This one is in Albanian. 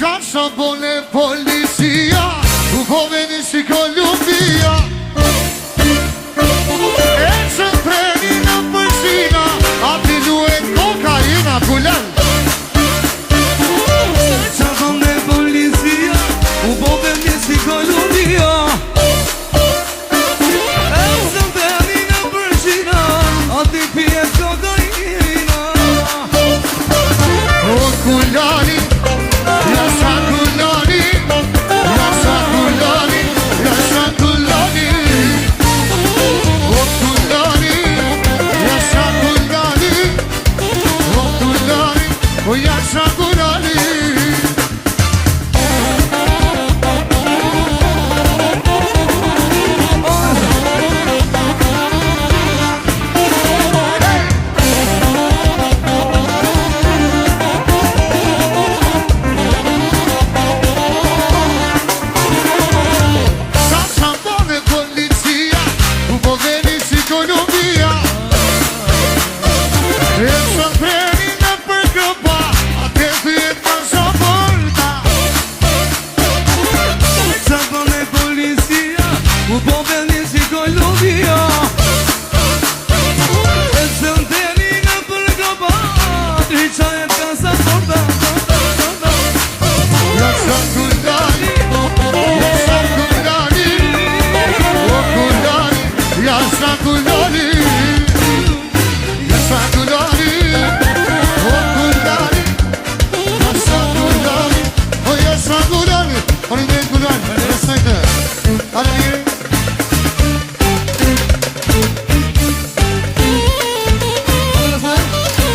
Qa sa bone policia, u po veni si Kolumbia. E që treni në përsina, ati luet kokaina kulen. Qa bone policia, u po veni si Kolumbia. E që treni në përsina, ati pijet kokaina. O kulani, Yasa kulani, yasa kulani, yasa kulani. O kulani, yasa kulani, o kulani, o yasa kulani. Qa